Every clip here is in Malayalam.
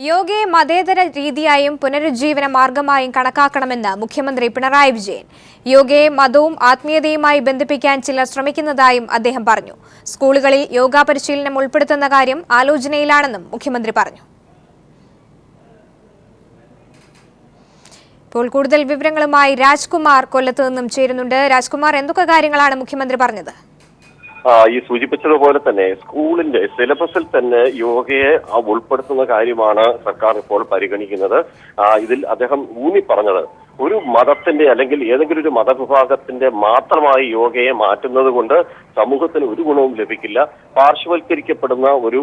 യോഗയെ മതേതര രീതിയായും പുനരുജ്ജീവന മാർഗമായും കണക്കാക്കണമെന്ന് മുഖ്യമന്ത്രി പിണറായി വിജയൻ. യോഗയെ മതവും ആത്മീയതയുമായി ബന്ധിപ്പിക്കാൻ ചിലർ ശ്രമിക്കുന്നതായും അദ്ദേഹം പറഞ്ഞു. സ്കൂളുകളിൽ യോഗ പരിശീലനം ഉൾപ്പെടുത്തുന്ന കാര്യം ആലോചനയിലാണെന്നും മുഖ്യമന്ത്രി പറഞ്ഞു. ഇപ്പോൾ കൂടുതൽ വിവരങ്ങളുമായി രാജ്കുമാർ കൊല്ലത്ത് നിന്നും ചേരുന്നുണ്ട്. രാജ്കുമാർ, എന്തൊക്കെ കാര്യങ്ങളാണ് മുഖ്യമന്ത്രി പറഞ്ഞത്? ഈ സൂചിപ്പിച്ചതുപോലെ തന്നെ സ്കൂളിന്റെ സിലബസിൽ തന്നെ യോഗയെ ഉൾപ്പെടുത്തുന്ന കാര്യമാണ് സർക്കാർ ഇപ്പോൾ പരിഗണിക്കുന്നത്. ഇതിൽ അദ്ദേഹം ഊന്നി പറഞ്ഞത് ഒരു മതത്തിന്റെ അല്ലെങ്കിൽ ഏതെങ്കിലും ഒരു മതവിഭാഗത്തിന്റെ മാത്രമായി യോഗയെ മാറ്റുന്നത് കൊണ്ട് സമൂഹത്തിന് ഒരു ഗുണവും ലഭിക്കില്ല. പാർശ്വവൽക്കരിക്കപ്പെടുന്ന ഒരു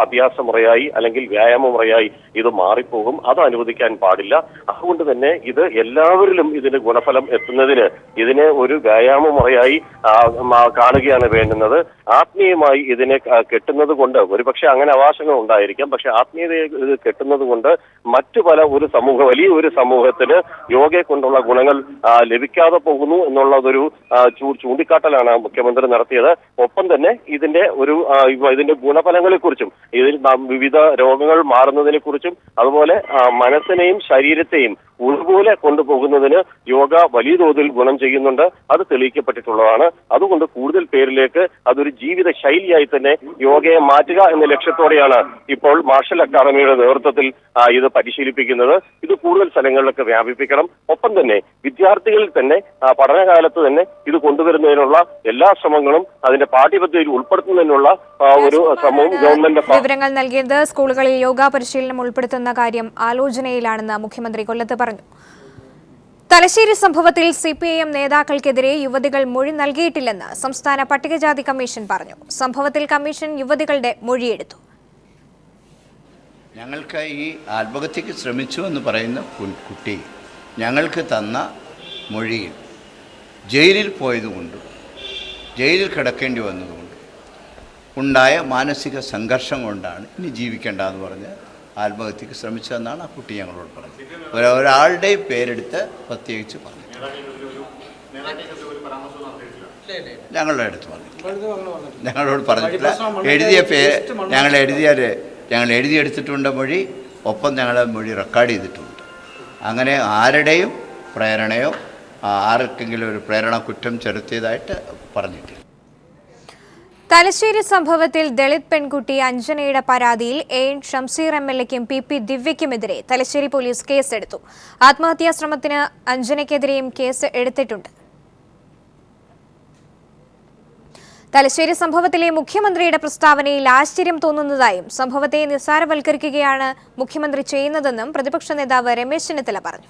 അഭ്യാസ മുറയായി അല്ലെങ്കിൽ വ്യായാമ മുറയായി ഇത് മാറിപ്പോകും. അത് അനുവദിക്കാൻ പാടില്ല. അതുകൊണ്ട് തന്നെ ഇത് എല്ലാവരിലും ഇതിന് ഗുണഫലം എത്തുന്നതിന് ഇതിനെ ഒരു വ്യായാമ മുറയായി കാണുകയാണ് വേണ്ടുന്നത്. ആത്മീയമായി ഇതിനെ കെട്ടുന്നത് കൊണ്ട് ഒരുപക്ഷെ അങ്ങനെ അവകാശങ്ങൾ ഉണ്ടായിരിക്കാം. പക്ഷെ ആത്മീയതയെ ഇത് കെട്ടുന്നത് കൊണ്ട് മറ്റു പല വലിയ ഒരു സമൂഹത്തിന് യോഗയെ കൊണ്ടുള്ള ഗുണങ്ങൾ ലഭിക്കാതെ പോകുന്നു എന്നുള്ളതൊരു ചൂണ്ടിക്കാട്ടലാണ് മുഖ്യമന്ത്രി നടത്തിയത്. ഒപ്പം തന്നെ ഇതിന്റെ ഗുണഫലങ്ങളെ കുറിച്ചും ഇതിൽ വിവിധ രോഗങ്ങൾ മാറുന്നതിനെ കുറിച്ചും അതുപോലെ മനസ്സിനെയും ശരീരത്തെയും ഒരുപോലെ കൊണ്ടുപോകുന്നതിന് യോഗ വലിയ തോതിൽ ഗുണം ചെയ്യുന്നുണ്ട്. അത് തെളിയിക്കപ്പെട്ടിട്ടുള്ളതാണ്. അതുകൊണ്ട് കൂടുതൽ പേരിലേക്ക് അതൊരു ജീവിത ശൈലിയായി തന്നെ യോഗയെ മാറ്റുക എന്ന ലക്ഷ്യത്തോടെയാണ് ഇപ്പോൾ മാർഷൽ അക്കാദമിയുടെ നേതൃത്വത്തിൽ ഇത് പരിശീലിപ്പിക്കുന്നത്. ഇത് കൂടുതൽ സ്ഥലങ്ങളിലൊക്കെ വ്യാപിപ്പിക്കണം. ഒപ്പം തന്നെ വിദ്യാർത്ഥികളിൽ തന്നെ പഠനകാലത്ത് തന്നെ ഇത് കൊണ്ടുവരുന്നതിനുള്ള എല്ലാ ശ്രമങ്ങളും അതിന്റെ പാഠ്യപദ്ധതിയിൽ ഉൾപ്പെടുത്തുന്നതിനുള്ള ഒരു ശ്രമവും ഗവൺമെന്റ്. വിവരങ്ങൾ നൽകിയത് സ്കൂളുകളിൽ യോഗ പരിശീലനം ഉൾപ്പെടുത്തുന്ന കാര്യം ആലോചനയിലാണെന്ന് മുഖ്യമന്ത്രി കൊല്ലത്ത് പറഞ്ഞു. തലശ്ശേരി സംഭവത്തിൽ CPIM നേതാക്കൾക്കെതിരെ യുവതികൾ മൊഴി നൽകിയിട്ടില്ലെന്ന് സംസ്ഥാന പട്ടികജാതി കമ്മീഷൻ പറഞ്ഞു. സംഭവത്തിൽ കമ്മീഷൻ യുവതികളുടെ മൊഴിയെടുത്തു. ഞങ്ങൾക്ക് ഈ ആത്മഹത്യക്ക് ശ്രമിച്ചു എന്ന് പറയുന്ന കുട്ടി ഞങ്ങൾക്ക് തന്ന മൊഴിയിൽ ജയിലിൽ പോയതുകൊണ്ടും ജയിലിൽ കിടക്കേണ്ടി വന്നതുകൊണ്ടും ഉണ്ടായ മാനസിക സംഘർഷം കൊണ്ടാണ് ഇനി ജീവിക്കേണ്ടതെന്ന് പറഞ്ഞ് ആത്മഹത്യക്ക് ശ്രമിച്ചതെന്നാണ് ആ കുട്ടി ഞങ്ങളോട് പറഞ്ഞത്. ഒരാളുടെയും പേരെടുത്ത് പ്രത്യേകിച്ച് പറഞ്ഞു ഞങ്ങളോട് പറഞ്ഞിട്ടില്ല. എഴുതിയ പേര് ഞങ്ങൾ എഴുതിയെടുത്തിട്ടുണ്ട് മൊഴി. ഒപ്പം ഞങ്ങളെ മൊഴി റെക്കോർഡ് ചെയ്തിട്ടുണ്ട്. അങ്ങനെ ആരുടെയും പ്രേരണയോ ആർക്കെങ്കിലും ഒരു പ്രേരണ കുറ്റം ചെലുത്തിയതായിട്ട് പറഞ്ഞിട്ടില്ല. തലശ്ശേരി സംഭവത്തിൽ ദളിത് പെൺകുട്ടി അഞ്ജനയുടെ പരാതിയിൽ AN ഷംസീർ MLAയ്ക്കും PP ദിവ്യയ്ക്കുമെതിരെ തലശ്ശേരി പോലീസ് കേസെടുത്തു. ആത്മഹത്യാ ശ്രമത്തിന് അഞ്ജനയ്ക്കെതിരെയും കേസ് എടുത്തിട്ടുണ്ട്. തലശ്ശേരി സംഭവത്തിലെ മുഖ്യമന്ത്രിയുടെ പ്രസ്താവനയിൽ ആശ്ചര്യം തോന്നുന്നതായും സംഭവത്തെ നിസ്സാരവൽക്കരിക്കുകയാണ് മുഖ്യമന്ത്രി ചെയ്യുന്നതെന്നും പ്രതിപക്ഷ നേതാവ് രമേശ് ചെന്നിത്തല പറഞ്ഞു.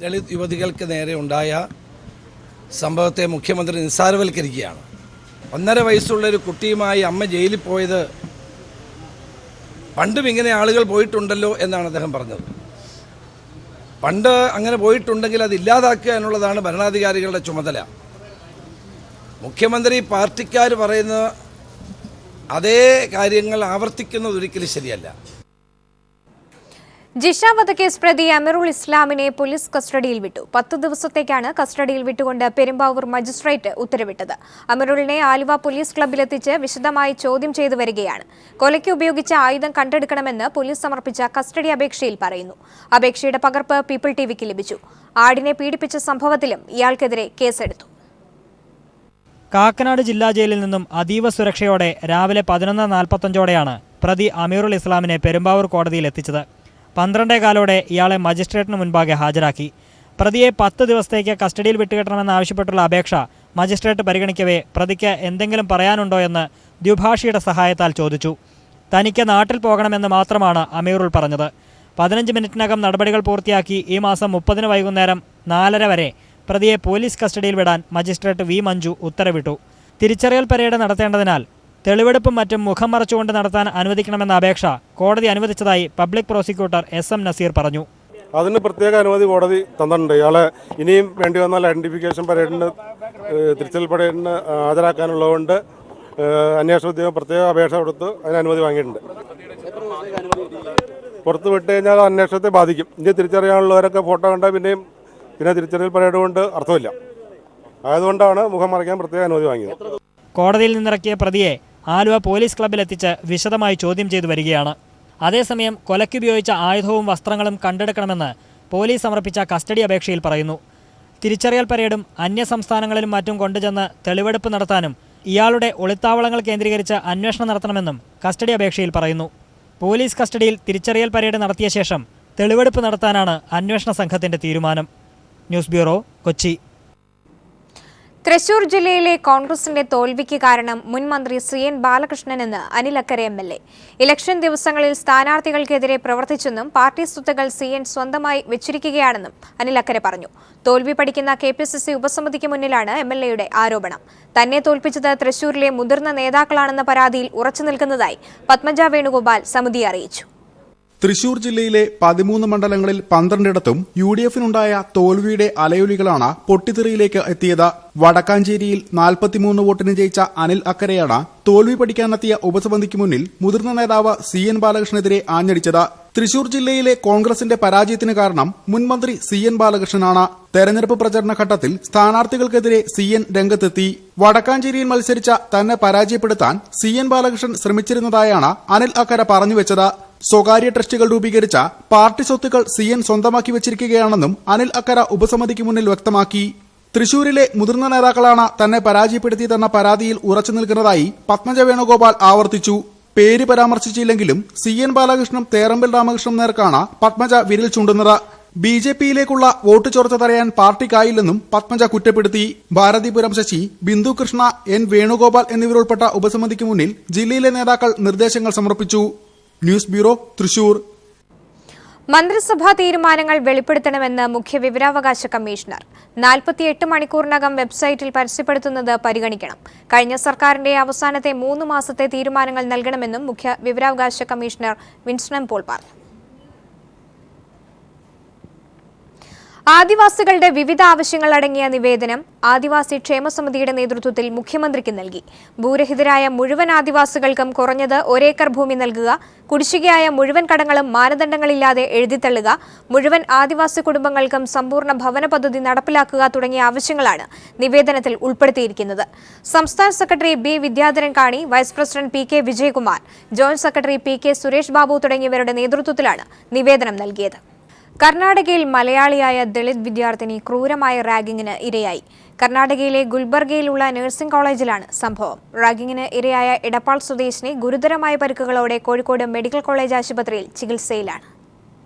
ദളിത് യുവതികൾക്ക് നേരെ ഉണ്ടായ സംഭവത്തെ മുഖ്യമന്ത്രി നിസ്സാരവൽക്കരിക്കുകയാണ്. 1.5 വയസ്സുള്ളൊരു കുട്ടിയുമായി അമ്മ ജയിലിൽ പോയത് പണ്ടും ഇങ്ങനെ ആളുകൾ പോയിട്ടുണ്ടല്ലോ എന്നാണ് അദ്ദേഹം പറഞ്ഞത്. പണ്ട് അങ്ങനെ പോയിട്ടുണ്ടെങ്കിൽ അത് ഇല്ലാതാക്കുക എന്നുള്ളതാണ് ഭരണാധികാരികളുടെ ചുമതല. മുഖ്യമന്ത്രി പാർട്ടിക്കാർ പറയുന്ന അതേ കാര്യങ്ങൾ ആവർത്തിക്കുന്നത് ഒരിക്കലും ശരിയല്ല. ജിഷ വധക്കേസ് പ്രതി അമീറുൽ ഇസ്ലാമിനെ പോലീസ് കസ്റ്റഡിയിൽ വിട്ടു. 10 ദിവസത്തേക്കാണ് കസ്റ്റഡിയിൽ വിട്ടുകൊണ്ട് പെരുമ്പാവൂർ മജിസ്ട്രേറ്റ് ഉത്തരവിട്ടത്. അമീറുലിനെ ആലുവ പോലീസ് ക്ലബ്ബിലെത്തിച്ച് വിശദമായി ചോദ്യം ചെയ്തു വരികയാണ്. കൊലയ്ക്ക് ഉപയോഗിച്ച ആയുധം കണ്ടെടുക്കണമെന്ന് പോലീസ് സമർപ്പിച്ച കസ്റ്റഡി അപേക്ഷയിൽ പറയുന്നു. അപേക്ഷയുടെ പകർപ്പ് പീപ്പിൾ TVക്ക് ലഭിച്ചു. ആടിനെ പീഡിപ്പിച്ച സംഭവത്തിലും ഇയാൾക്കെതിരെ കേസെടുത്തു. കാക്കനാട് ജില്ലാ ജയിലിൽ നിന്നും അതീവ സുരക്ഷയോടെ രാവിലെ 11:45ഓടെയാണ് പ്രതി അമീറുൽ ഇസ്ലാമിനെ പെരുമ്പാവൂർ കോടതിയിൽ എത്തിച്ചത്. 12:15 ഇയാളെ മജിസ്ട്രേറ്റിന് മുൻപാകെ ഹാജരാക്കി. പ്രതിയെ 10 ദിവസത്തേക്ക് കസ്റ്റഡിയിൽ വിട്ടുകിട്ടണമെന്നാവശ്യപ്പെട്ടുള്ള അപേക്ഷ മജിസ്ട്രേറ്റ് പരിഗണിക്കവേ പ്രതിക്ക് എന്തെങ്കിലും പറയാനുണ്ടോ എന്ന് ദ്വിഭാഷിയുടെ സഹായത്താൽ ചോദിച്ചു. തനിക്ക് നാട്ടിൽ പോകണമെന്ന് മാത്രമാണ് അമീറുൽ പറഞ്ഞത്. 15 മിനിറ്റിനകം നടപടികൾ പൂർത്തിയാക്കി ഈ മാസം 30 വൈകുന്നേരം 4:30 വരെ പ്രതിയെ പോലീസ് കസ്റ്റഡിയിൽ വിടാൻ മജിസ്ട്രേറ്റ് V മഞ്ജു ഉത്തരവിട്ടു. തിരിച്ചറിയൽ പരേഡ് നടത്തേണ്ടതിനാൽ തെളിവെടുപ്പും മറ്റും മുഖം മറച്ചുകൊണ്ട് നടത്താൻ അനുവദിക്കണമെന്ന അപേക്ഷ കോടതി അനുവദിച്ചതായി പബ്ലിക് പ്രോസിക്യൂട്ടർ SM നസീർ പറഞ്ഞു. അതിന് പ്രത്യേക അനുമതി കോടതി തന്നിട്ടുണ്ട്. ഇയാളെ ഇനിയും വേണ്ടി വന്നാൽ ഐഡന്റിഫിക്കേഷൻ പരേഡിന് തിരിച്ചറിയൽ പരേഡിന് ഹാജരാക്കാനുള്ളതുകൊണ്ട് അന്വേഷണ ഉദ്യോഗം പ്രത്യേക അപേക്ഷ കൊടുത്ത് അതിന് അനുമതി വാങ്ങിയിട്ടുണ്ട്. പുറത്ത് വിട്ട് കഴിഞ്ഞാൽ അന്വേഷണത്തെ ബാധിക്കും. ഇനി തിരിച്ചറിയാനുള്ളവരൊക്കെ ഫോട്ടോ കണ്ടാൽ പിന്നെ തിരിച്ചറിയൽ പരേഡ് കൊണ്ട് അർത്ഥമില്ല. ആയതുകൊണ്ടാണ് മുഖം മറയ്ക്കാൻ പ്രത്യേക അനുമതി വാങ്ങിയത്. കോടതിയിൽ നിന്നിറക്കിയ പ്രതിയെ ആലുവ പോലീസ് ക്ലബ്ബിലെത്തിച്ച് വിശദമായി ചോദ്യം ചെയ്തു വരികയാണ്. അതേസമയം കൊലയ്ക്കുപയോഗിച്ച ആയുധവും വസ്ത്രങ്ങളും കണ്ടെടുക്കണമെന്ന് പോലീസ് സമർപ്പിച്ച കസ്റ്റഡി അപേക്ഷയിൽ പറയുന്നു. തിരിച്ചറിയൽ പരേഡും അന്യസംസ്ഥാനങ്ങളിലും മറ്റും കൊണ്ടുചെന്ന് തെളിവെടുപ്പ് നടത്താനും ഇയാളുടെ ഒളിത്താവളങ്ങൾ കേന്ദ്രീകരിച്ച് അന്വേഷണം നടത്തണമെന്നും കസ്റ്റഡി അപേക്ഷയിൽ പറയുന്നു. പോലീസ് കസ്റ്റഡിയിൽ തിരിച്ചറിയൽ പരേഡ് നടത്തിയ ശേഷം തെളിവെടുപ്പ് നടത്താനാണ് അന്വേഷണ സംഘത്തിന്റെ തീരുമാനം. News bureau, Kochi. തൃശൂർ ജില്ലയിലെ കോൺഗ്രസിന്റെ തോൽവിക്ക് കാരണം മുൻ മന്ത്രി CN ബാലകൃഷ്ണനെന്ന് അനിൽ അക്കരെ MLA. ഇലക്ഷൻ ദിവസങ്ങളിൽ സ്ഥാനാർത്ഥികൾക്കെതിരെ പ്രവർത്തിച്ചെന്നും പാർട്ടി സ്വത്തുക്കൾ CN സ്വന്തമായി വെച്ചിരിക്കുകയാണെന്നും അനിൽ അക്കരെ പറഞ്ഞു. തോൽവി പഠിക്കുന്ന KPCC ഉപസമിതിക്ക് മുന്നിലാണ് MLAയുടെ ആരോപണം. തന്നെ തോൽപ്പിച്ചത് തൃശൂരിലെ മുതിർന്ന നേതാക്കളാണെന്ന പരാതിയിൽ ഉറച്ചു നിൽക്കുന്നതായി പത്മജ വേണുഗോപാൽ സമിതിയെ അറിയിച്ചു. തൃശൂർ ജില്ലയിലെ 13 മണ്ഡലങ്ങളിൽ 12ഇടത്തും UDFിനുണ്ടായ തോൽവിയുടെ അലയൊലികളാണ് പൊട്ടിത്തെറിയിലേക്ക് എത്തിയത്. വടക്കാഞ്ചേരിയിൽ 43 വോട്ടിന് ജയിച്ച അനിൽ അക്കരെയാണ് തോൽവി പഠിക്കാനെത്തിയ ഉപസമിതിക്ക് മുന്നിൽ മുതിർന്ന നേതാവ് CN ബാലകൃഷ്ണനെതിരെ ആഞ്ഞടിച്ചത്. തൃശൂർ ജില്ലയിലെ കോൺഗ്രസിന്റെ പരാജയത്തിന് കാരണം മുൻ മന്ത്രി CN ബാലകൃഷ്ണനാണ്. തെരഞ്ഞെടുപ്പ് പ്രചരണ ഘട്ടത്തിൽ സ്ഥാനാർത്ഥികൾക്കെതിരെ CN രംഗത്തെത്തി. വടക്കാഞ്ചേരിയിൽ മത്സരിച്ച തന്നെ പരാജയപ്പെടുത്താൻ CN ബാലകൃഷ്ണൻ ശ്രമിച്ചിരുന്നതായാണ് അനിൽ അക്കര പറഞ്ഞുവെച്ചത്. സ്വകാര്യ ട്രസ്റ്റുകൾ രൂപീകരിച്ച പാർട്ടി സ്വത്തുക്കൾ CN സ്വന്തമാക്കി വെച്ചിരിക്കുകയാണെന്നും അനിൽ അക്കര ഉപസമിതിക്ക് മുന്നിൽ വ്യക്തമാക്കി. തൃശൂരിലെ മുതിർന്ന നേതാക്കളാണ് തന്നെ പരാജയപ്പെടുത്തിയതെന്ന പരാതിയിൽ ഉറച്ചു നിൽക്കുന്നതായി പത്മജ വേണുഗോപാൽ ആവർത്തിച്ചു. പേര് പരാമർശിച്ചില്ലെങ്കിലും CN ബാലകൃഷ്ണനും തേറമ്പിൽ രാമകൃഷ്ണനും നേർക്കാണ് പത്മജ വിരൽ ചൂണ്ടുന്നത്. BJPയിലേക്കുള്ള വോട്ട് ചോർച്ച തടയാൻ പാർട്ടിക്കായില്ലെന്നും പത്മജ കുറ്റപ്പെടുത്തി. ഭാരതിപുരം ശശി, ബിന്ദു കൃഷ്ണ, N വേണുഗോപാൽ എന്നിവരുൾപ്പെട്ട ഉപസമിതിക്ക് മുന്നിൽ ജില്ലയിലെ നേതാക്കൾ നിർദ്ദേശങ്ങൾ സമർപ്പിച്ചു. News bureau, Thrissur. മന്ത്രിസഭാ തീരുമാനങ്ങൾ വെളിപ്പെടുത്തണമെന്ന് മുഖ്യ വിവരാവകാശ കമ്മീഷണർ. 48 മണിക്കൂറിനകം വെബ്സൈറ്റിൽ പരസ്യപ്പെടുത്തുന്നത് പരിഗണിക്കണം. കഴിഞ്ഞ സർക്കാരിന്റെ അവസാനത്തെ 3 മാസത്തെ തീരുമാനങ്ങൾ നൽകണമെന്നും മുഖ്യ വിവരാവകാശ കമ്മീഷണർ വിൻസ്റ്റൺ പോൾ പറഞ്ഞു. ആദിവാസികളുടെ വിവിധ ആവശ്യങ്ങൾ അടങ്ങിയ നിവേദനം ആദിവാസി ക്ഷേമസമിതിയുടെ നേതൃത്വത്തിൽ മുഖ്യമന്ത്രിക്ക് നൽകി. ഭൂരഹിതരായ മുഴുവൻ ആദിവാസികൾക്കും കുറഞ്ഞത് 1 ഏക്കർ ഭൂമി നൽകുക, കുടിശ്ശികയായ മുഴുവൻ കടങ്ങളും മാനദണ്ഡങ്ങളില്ലാതെ എഴുതിത്തള്ളുക, മുഴുവൻ ആദിവാസി കുടുംബങ്ങൾക്കും സമ്പൂർണ്ണ ഭവന പദ്ധതി നടപ്പിലാക്കുക തുടങ്ങിയ ആവശ്യങ്ങളാണ് നിവേദനത്തിൽ ഉൾപ്പെടുത്തിയിരിക്കുന്നത്. സംസ്ഥാന secretary B Vidyadharan Kani, vice president PK Vijayakumar, joint secretary PK Suresh Babu തുടങ്ങിയവരുടെ നേതൃത്വത്തിലാണ് നിവേദനം നൽകിയത്. കർണാടകയിൽ മലയാളിയായ ദളിത് വിദ്യാർത്ഥിനി ക്രൂരമായ റാഗിങ്ങിന് ഇരയായി. കർണാടകയിലെ ഗുൽബർഗയിലുള്ള നഴ്സിംഗ് കോളേജിലാണ് സംഭവം. റാഗിങ്ങിന് ഇരയായ എടപ്പാൾ സ്വദേശിനി ഗുരുതരമായ പരിക്കുകളോടെ കോഴിക്കോട് മെഡിക്കൽ കോളേജ് ആശുപത്രിയിൽ ചികിത്സയിലാണ്.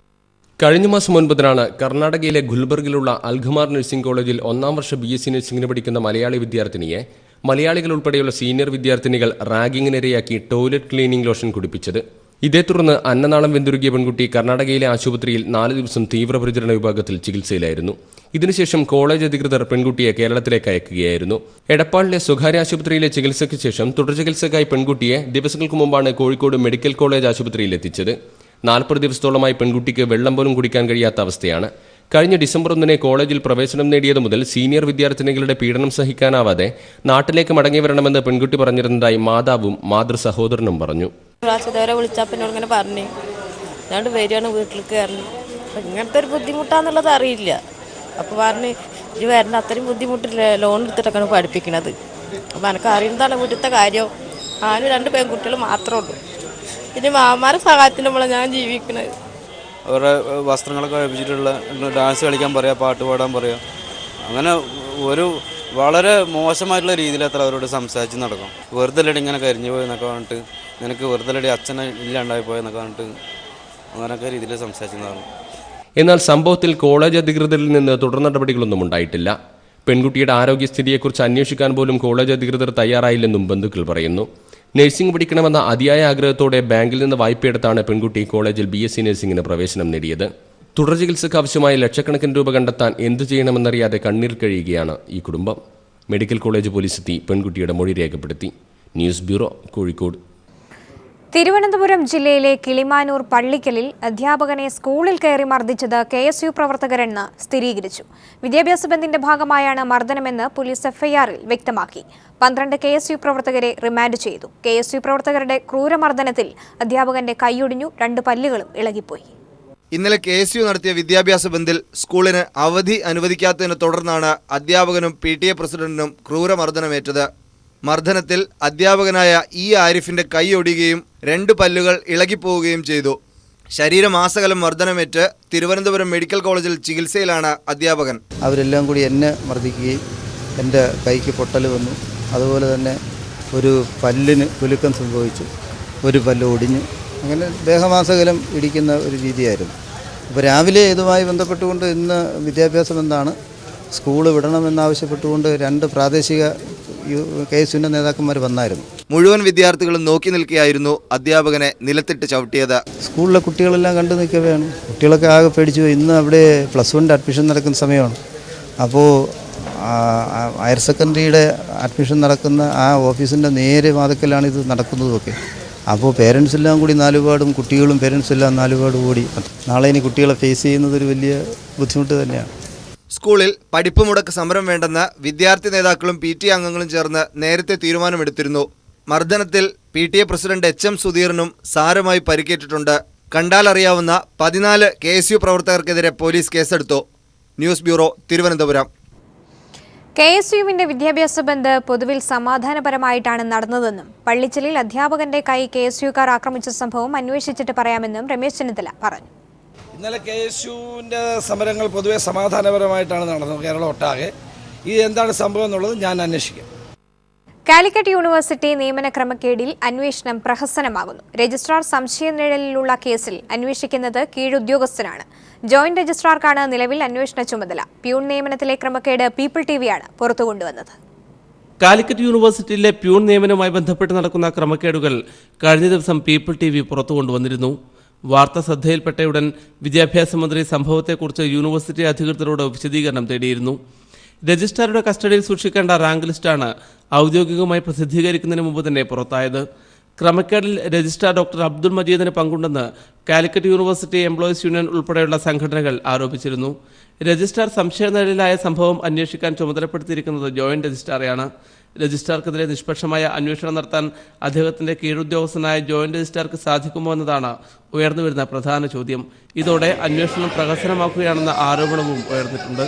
കഴിഞ്ഞ മാസം 9-നാണ് കർണാടകയിലെ ഗുൽബർഗിലുള്ള അൽഖമാർ നഴ്സിംഗ് കോളേജിൽ 1ാം വർഷ BSc നഴ്സിംഗിന് പഠിക്കുന്ന മലയാളി വിദ്യാർത്ഥിനിയെ മലയാളികൾ ഉൾപ്പെടെയുള്ള സീനിയർ വിദ്യാർത്ഥിനികൾ റാഗിങ്ങിനിരയാക്കി ടോയ്ലറ്റ് ക്ലീനിംഗ് ലോഷൻ കുടിപ്പിച്ചത്. ഇതേ തുടർന്ന് അന്നനാളം വെന്തുരുകിയ പെൺകുട്ടി കർണാടകയിലെ ആശുപത്രിയിൽ 4 ദിവസം തീവ്രപരിചരണ വിഭാഗത്തിൽ ചികിത്സയിലായിരുന്നു. ഇതിനുശേഷം കോളേജ് അധികൃതർ പെൺകുട്ടിയെ കേരളത്തിലേക്ക് അയക്കുകയായിരുന്നു. എടപ്പാളിലെ സ്വകാര്യ ആശുപത്രിയിലെ ചികിത്സയ്ക്ക് ശേഷം തുടർ ചികിത്സയ്ക്കായി പെൺകുട്ടിയെ ദിവസങ്ങൾക്ക് മുമ്പാണ് കോഴിക്കോട് മെഡിക്കൽ കോളേജ് ആശുപത്രിയിൽ എത്തിച്ചത്. 40 ദിവസത്തോളമായി പെൺകുട്ടിക്ക് വെള്ളം പോലും കുടിക്കാൻ കഴിയാത്ത അവസ്ഥയാണ്. കഴിഞ്ഞ ഡിസംബർ 1 കോളേജിൽ പ്രവേശനം നേടിയത് മുതൽ സീനിയർ വിദ്യാർത്ഥിനികളുടെ പീഡനം സഹിക്കാനാവാതെ നാട്ടിലേക്ക് മടങ്ങി വരണമെന്ന് പെൺകുട്ടി പറഞ്ഞിരുന്നതായി മാതാവും മാതൃസഹോദരനും പറഞ്ഞു. പ്രാവശ്യത്തേവരെ വിളിച്ചപ്പോൾ എന്നോട് ഇങ്ങനെ പറഞ്ഞു, ഞാണ്ട് വരികയാണ് വീട്ടിലേക്ക് കയറി. അപ്പം ഇങ്ങനത്തെ ഒരു ബുദ്ധിമുട്ടാന്നുള്ളത് അറിയില്ല. അപ്പോൾ പറഞ്ഞ് ഇത് വരേണ്ട അത്രയും ബുദ്ധിമുട്ടില്ല, ലോൺ എടുത്തിട്ടൊക്കെയാണ് പഠിപ്പിക്കുന്നത്. അപ്പോൾ എനിക്ക് അറിയുന്നതാണ് വീട്ടിലത്തെ കാര്യം. ഞാനും 2 പെൺകുട്ടികൾ മാത്രമേ ഉള്ളൂ. പിന്നെ മാമാരെ സഹായത്തിൻ്റെ മുകളിൽ ഞാൻ ജീവിക്കുന്നത്. അവരുടെ വസ്ത്രങ്ങളൊക്കെ വെച്ചിട്ടുള്ള ഡാൻസ് കളിക്കാൻ പറയുക, പാട്ട് പാടാൻ പറയുക, അങ്ങനെ ഒരു വളരെ മോശമായിട്ടുള്ള രീതിയിൽ അത്ര അവരോട് സംസാരിച്ച് നടക്കും. വെറുതെ അല്ലടി ഇങ്ങനെ കരിഞ്ഞു പോയെന്നൊക്കെ പറഞ്ഞിട്ട്, നിനക്ക് വെറുതെ അല്ലടി അച്ഛനെ ഇല്ലാണ്ടായി പോയെന്നൊക്കെ പറഞ്ഞിട്ട് അങ്ങനെയൊക്കെ രീതിയിൽ സംസാരിച്ചെന്ന്. എന്നാൽ സംഭവത്തിൽ കോളേജ് അധികൃതരിൽ നിന്ന് തുടർ നടപടികളൊന്നും ഉണ്ടായിട്ടില്ല. പെൺകുട്ടിയുടെ ആരോഗ്യസ്ഥിതിയെക്കുറിച്ച് അന്വേഷിക്കാൻ പോലും കോളേജ് അധികൃതർ തയ്യാറായില്ലെന്നും ബന്ധുക്കൾ പറയുന്നു. നഴ്സിംഗ് പഠിക്കണമെന്ന അതിയായ ആഗ്രഹത്തോടെ ബാങ്കിൽ നിന്ന് വായ്പയെടുത്താണ് പെൺകുട്ടി കോളേജിൽ BSc നഴ്സിംഗിന് പ്രവേശനം നേടിയത്. തുടർ ചികിത്സയ്ക്ക് ആവശ്യമായ ലക്ഷക്കണക്കിന് രൂപ കണ്ടെത്താൻ എന്തു ചെയ്യണമെന്നറിയാതെ കണ്ണീർ കഴിയുകയാണ് ഈ കുടുംബം. മെഡിക്കൽ കോളേജ് പോലീസ് എത്തി പെൺകുട്ടിയുടെ മൊഴി രേഖപ്പെടുത്തി. News bureau, Kozhikode. തിരുവനന്തപുരം ജില്ലയിലെ കിളിമാനൂർ പള്ളിക്കലിൽ അധ്യാപകനെ സ്കൂളിൽ കയറി മർദ്ദിച്ചത് KSU പ്രവർത്തകരെന്ന് സ്ഥിരീകരിച്ചു. വിദ്യാഭ്യാസ ബന്ദിന്റെ ഭാഗമായാണ് മർദ്ദനമെന്ന് പോലീസ് FIRൽ വ്യക്തമാക്കി. 12 KSU പ്രവർത്തകരെ റിമാൻഡ് ചെയ്തു. KSU പ്രവർത്തകരുടെ ക്രൂരമർദ്ദനത്തിൽ അധ്യാപകന്റെ കൈയൊടിഞ്ഞു, 2 പല്ലുകളും ഇളകിപ്പോയി. ഇന്നലെ KSU നടത്തിയ വിദ്യാഭ്യാസ ബന്ദിൽ സ്കൂളിന് അവധി അനുവദിക്കാത്തതിനെ തുടർന്നാണ് അധ്യാപകനും PTA പ്രസിഡന്റിനും ക്രൂരമർദ്ദനമേറ്റത്. മർദ്ദനത്തിൽ അധ്യാപകനായ E ആരിഫിന്റെ കൈ ഒടിയുകയും 2 പല്ലുകൾ ഇളകിപ്പോവുകയും ചെയ്തു. ശരീരമാസകലം മർദ്ദനമേറ്റ് തിരുവനന്തപുരം മെഡിക്കൽ കോളേജിൽ ചികിത്സയിലാണ് അധ്യാപകൻ. അവരെല്ലാം കൂടി എന്നെ മർദ്ദിക്കുകയും എൻ്റെ കൈക്ക് പൊട്ടൽ വന്നു. അതുപോലെ തന്നെ ഒരു പല്ലിന് കുലുക്കം സംഭവിച്ചു, ഒരു പല്ല് ഒടിഞ്ഞു. അങ്ങനെ ദേഹമാസകലം ഇടിക്കുന്ന ഒരു രീതിയായിരുന്നു. അപ്പോൾ രാവിലെ ഇതുമായി ബന്ധപ്പെട്ടുകൊണ്ട് ഇന്ന് വിദ്യാഭ്യാസം എന്താണ് സ്കൂൾ വിടണമെന്നാവശ്യപ്പെട്ടുകൊണ്ട് 2 പ്രാദേശിക KSU നേതാക്കന്മാർ വന്നായിരുന്നു. മുഴുവൻ വിദ്യാർത്ഥികളും നോക്കി നിൽക്കുകയായിരുന്നു അധ്യാപകനെ നിലത്തിട്ട് ചവിട്ടിയത്. സ്കൂളിലെ കുട്ടികളെല്ലാം കണ്ടു നിൽക്കവെയാണ്. കുട്ടികളൊക്കെ ആകെ പേടിച്ചു പോയി. ഇന്ന് അവിടെ +1 അഡ്മിഷൻ നടക്കുന്ന സമയമാണ്. അപ്പോൾ ഹയർ സെക്കൻഡറിയുടെ അഡ്മിഷൻ നടക്കുന്ന ആ ഓഫീസിൻ്റെ നേരെ വാതിക്കലാണ് ഇത് നടക്കുന്നതൊക്കെ. അപ്പോൾ പേരൻസ് എല്ലാം കൂടി നാലുപാടും, കുട്ടികളും പേരൻസും എല്ലാം നാലുപാടും കൂടി. നാളെ ഇനി കുട്ടികളെ ഫേസ് ചെയ്യുന്നത് ഒരു വലിയ ബുദ്ധിമുട്ട് തന്നെയാണ്. സ്കൂളിൽ പഠിപ്പ് മുടക്ക് സമരം വേണ്ടെന്ന് വിദ്യാർത്ഥി നേതാക്കളും PTA അംഗങ്ങളും ചേർന്ന് നേരത്തെ തീരുമാനമെടുത്തിരുന്നു. മർദ്ദനത്തിൽ PTA പ്രസിഡന്റ് HM സുധീറിനും സാരമായി പരിക്കേറ്റിട്ടുണ്ട്. കണ്ടാലറിയാവുന്ന 14 KSU പ്രവർത്തകർക്കെതിരെ പോലീസ് കേസെടുത്തു. News bureau, Thiruvananthapuram. KSUവിന്റെ വിദ്യാഭ്യാസ ബന്ദ് പൊതുവിൽ സമാധാനപരമായിട്ടാണ് നടന്നതെന്നും പള്ളിച്ചലിൽ അധ്യാപകന്റെ കൈ KSUക്കാർ ആക്രമിച്ച സംഭവം അന്വേഷിച്ചിട്ട് പറയാമെന്നും രമേശ് ചെന്നിത്തല പറഞ്ഞു. ഇന്നലെ KSUവിൻ്റെ സമരങ്ങൾ പൊതുവെ സമാധാനപരമായിട്ടാണ് നടന്നത് കേരളം ഒട്ടാകെ. ഇത് എന്താണ് സംഭവം എന്നുള്ളത് ഞാൻ അന്വേഷിക്കാം. കാലിക്കറ്റ് യൂണിവേഴ്സിറ്റി നിയമന ക്രമക്കേടിൽ അന്വേഷണം പ്രഹസനമാകുന്നു. രജിസ്ട്രാർ സംശയനിഴലിലുള്ള കേസിൽ അന്വേഷിക്കുന്നത് കീഴുദ്യോഗസ്ഥനാണ്. ജോയിന്റ് രജിസ്ട്രാർക്കാണ് നിലവിൽ അന്വേഷണ ചുമതല. പ്യൂൺ നിയമനത്തിലെ ക്രമക്കേട് പീപ്പിൾ TVയാണ് പുറത്തുകൊണ്ടുവന്നത്. കാലിക്കറ്റ് യൂണിവേഴ്സിറ്റിയിലെ പ്യൂൺ നിയമനവുമായി ബന്ധപ്പെട്ട് നടക്കുന്ന ക്രമക്കേടുകൾ കഴിഞ്ഞ ദിവസം പീപ്പിൾ TV പുറത്തുകൊണ്ടുവന്നിരുന്നു. വാർത്ത ശ്രദ്ധയിൽപ്പെട്ടയുടൻ വിദ്യാഭ്യാസ മന്ത്രി സംഭവത്തെക്കുറിച്ച് യൂണിവേഴ്സിറ്റി അധികൃതരോട് വിശദീകരണം തേടിയിരുന്നു. രജിസ്ട്രാറുടെ കസ്റ്റഡിയിൽ സൂക്ഷിക്കേണ്ട റാങ്ക് ലിസ്റ്റാണ് ഔദ്യോഗികമായി പ്രസിദ്ധീകരിക്കുന്നതിന് മുമ്പ് തന്നെ പുറത്തായത്. ക്രമക്കേടിൽ രജിസ്ട്രാർ ഡോക്ടർ അബ്ദുൾ മജീദിന് പങ്കുണ്ടെന്ന് കാലിക്കറ്റ് യൂണിവേഴ്സിറ്റി എംപ്ലോയീസ് യൂണിയൻ ഉൾപ്പെടെയുള്ള സംഘടനകൾ ആരോപിച്ചിരുന്നു. രജിസ്ട്രാർ സംശയനിഴലിലായ സംഭവം അന്വേഷിക്കാൻ ചുമതലപ്പെടുത്തിയിരിക്കുന്നത് ജോയിന്റ് രജിസ്ട്രാറെയാണ്. രജിസ്ട്രാർക്കെതിരെ നിഷ്പക്ഷമായ അന്വേഷണം നടത്താൻ അദ്ദേഹത്തിന്റെ കീഴുദ്യോഗസ്ഥനായ ജോയിന്റ് രജിസ്ട്രാർക്ക് സാധിക്കുമോ എന്നതാണ് ഉയർന്നുവരുന്ന പ്രധാന ചോദ്യം. ഇതോടെ അന്വേഷണം പ്രഹസനമാക്കുകയാണെന്ന ആരോപണവും ഉയർന്നിട്ടുണ്ട്.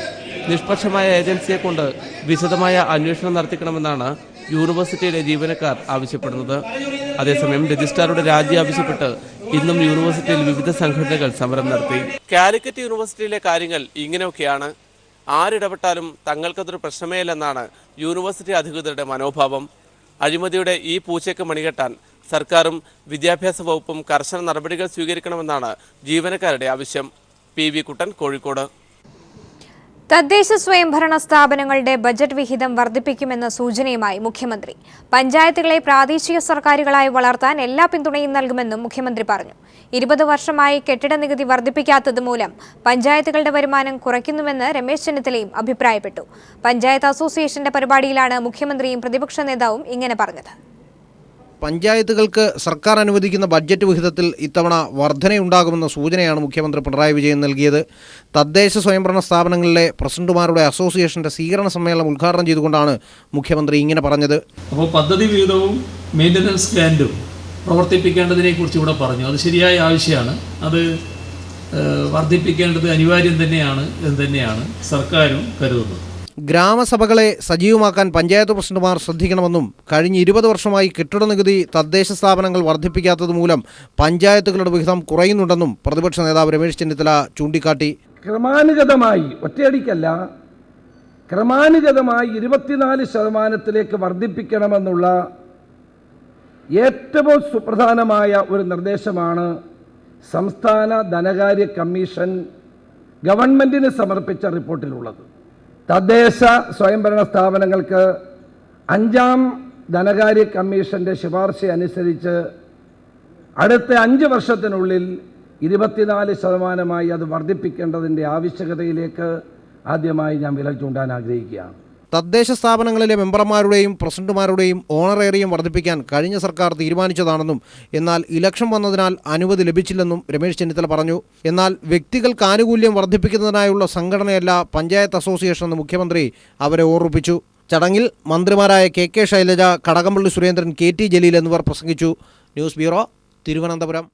നിഷ്പക്ഷമായ ഏജൻസിയെ കൊണ്ട് വിശദമായ അന്വേഷണം നടത്തിക്കണമെന്നാണ് യൂണിവേഴ്സിറ്റിയിലെ ജീവനക്കാർ ആവശ്യപ്പെടുന്നത്. അതേസമയം രജിസ്ട്രാറുടെ രാജി ആവശ്യപ്പെട്ട് ഇന്നും യൂണിവേഴ്സിറ്റിയിൽ വിവിധ സംഘടനകൾ സമരം നടത്തി. കാലിക്കറ്റ് യൂണിവേഴ്സിറ്റിയിലെ കാര്യങ്ങൾ ഇങ്ങനെയൊക്കെയാണ്. ആരിടപെട്ടാലും തങ്ങൾക്കതൊരു പ്രശ്നമേയല്ലെന്നാണ് യൂണിവേഴ്സിറ്റി അധികൃതരുടെ മനോഭാവം. അഴിമതിയുടെ ഈ പൂച്ചയ്ക്ക് മണികെട്ടാൻ സർക്കാരും വിദ്യാഭ്യാസ വകുപ്പും കർശന നടപടികൾ സ്വീകരിക്കണമെന്നാണ് ജീവനക്കാരുടെ ആവശ്യം. PV കുട്ടൻ, കോഴിക്കോട്. തദ്ദേശ സ്വയംഭരണ സ്ഥാപനങ്ങളുടെ ബജറ്റ് വിഹിതം വർദ്ധിപ്പിക്കുമെന്ന സൂചനയുമായി മുഖ്യമന്ത്രി. പഞ്ചായത്തുകളെ പ്രാദേശിക സർക്കാരുകളായി വളർത്താൻ എല്ലാ പിന്തുണയും നൽകുമെന്നും മുഖ്യമന്ത്രി പറഞ്ഞു. 20 വർഷമായി കെട്ടിട നികുതി വർദ്ധിപ്പിക്കാത്തത് മൂലം പഞ്ചായത്തുകളുടെ വരുമാനം കുറയ്ക്കുന്നുവെന്ന് രമേശ് ചെന്നിത്തലയും അഭിപ്രായപ്പെട്ടു. പഞ്ചായത്ത് അസോസിയേഷന്റെ പരിപാടിയിലാണ് മുഖ്യമന്ത്രിയും പ്രതിപക്ഷ നേതാവും ഇങ്ങനെ പറഞ്ഞത്. പഞ്ചായത്തുകൾക്ക് സർക്കാർ അനുവദിക്കുന്ന ബഡ്ജറ്റ് വിഹിതത്തിൽ ഇത്തവണ വർധനയുണ്ടാകുമെന്ന സൂചനയാണ് മുഖ്യമന്ത്രി പിണറായി വിജയൻ നൽകിയത്. തദ്ദേശ സ്വയംഭരണ സ്ഥാപനങ്ങളിലെ പ്രസിഡന്റുമാരുടെ അസോസിയേഷന്റെ സ്വീകരണ സമ്മേളനം ഉദ്ഘാടനം ചെയ്തുകൊണ്ടാണ് മുഖ്യമന്ത്രി ഇങ്ങനെ പറഞ്ഞത്. അപ്പോൾ പദ്ധതി വിഹിതവും മെയിൻ്റനൻസ് ഗ്രാൻഡും പ്രവർത്തിപ്പിക്കേണ്ടതിനെ കുറിച്ച് ഇവിടെ പറഞ്ഞു. അത് ശരിയായ ആവശ്യമാണ്. അത് വർദ്ധിപ്പിക്കേണ്ടത് അനിവാര്യം തന്നെയാണ് എന്ന് തന്നെയാണ് സർക്കാരും കരുതുന്നത്. ഗ്രാമസഭകളെ സജീവമാക്കാൻ പഞ്ചായത്ത് പ്രസിഡന്റുമാർ ശ്രദ്ധിക്കണമെന്നും കഴിഞ്ഞ 20 വർഷമായി കെട്ടിട നികുതി തദ്ദേശ സ്ഥാപനങ്ങൾ വർദ്ധിപ്പിക്കാത്തത് മൂലം പഞ്ചായത്തുകളുടെ വിഹിതം കുറയുന്നുണ്ടെന്നും പ്രതിപക്ഷ നേതാവ് രമേശ് ചെന്നിത്തല ചൂണ്ടിക്കാട്ടി. ക്രമാനുഗതമായി, ഒറ്റയടിക്കല്ല, ക്രമാനുഗതമായി 24% വർദ്ധിപ്പിക്കണമെന്നുള്ള ഏറ്റവും സുപ്രധാനമായ ഒരു നിർദ്ദേശമാണ് സംസ്ഥാന ധനകാര്യ കമ്മീഷൻ ഗവൺമെൻറ്റിന് സമർപ്പിച്ച റിപ്പോർട്ടിലുള്ളത്. തദ്ദേശ സ്വയംഭരണ സ്ഥാപനങ്ങൾക്ക് 5ാം ധനകാര്യ കമ്മീഷൻ്റെ ശുപാർശ അനുസരിച്ച് അടുത്ത 5 വർഷത്തിനുള്ളിൽ 24% അത് വർദ്ധിപ്പിക്കേണ്ടതിൻ്റെ ആവശ്യകതയിലേക്ക് ആദ്യമായി ഞാൻ വിരൽ ചൂണ്ടാൻ ആഗ്രഹിക്കുകയാണ്. തദ്ദേശ സ്ഥാപനങ്ങളിലെ മെമ്പർമാരുടെയും പ്രസിഡന്റുമാരുടെയും ഓണറേറിയം വർദ്ധിപ്പിക്കാൻ കഴിഞ്ഞ സർക്കാർ തീരുമാനിച്ചതാണെന്നും എന്നാൽ ഇലക്ഷൻ വന്നതിനാൽ അനുമതി ലഭിച്ചില്ലെന്നും രമേശ് ചെന്നിത്തല പറഞ്ഞു. എന്നാൽ വ്യക്തികൾക്ക് ആനുകൂല്യം വർദ്ധിപ്പിക്കുന്നതിനായുള്ള സംഘടനയല്ല പഞ്ചായത്ത് അസോസിയേഷൻ എന്ന് മുഖ്യമന്ത്രി അവരെ ഓർമ്മിപ്പിച്ചു. ചടങ്ങിൽ മന്ത്രിമാരായ KK ശൈലജ, കടകംപള്ളി സുരേന്ദ്രൻ, KT ജലീൽ എന്നിവർ പ്രസംഗിച്ചു. News bureau, Thiruvananthapuram.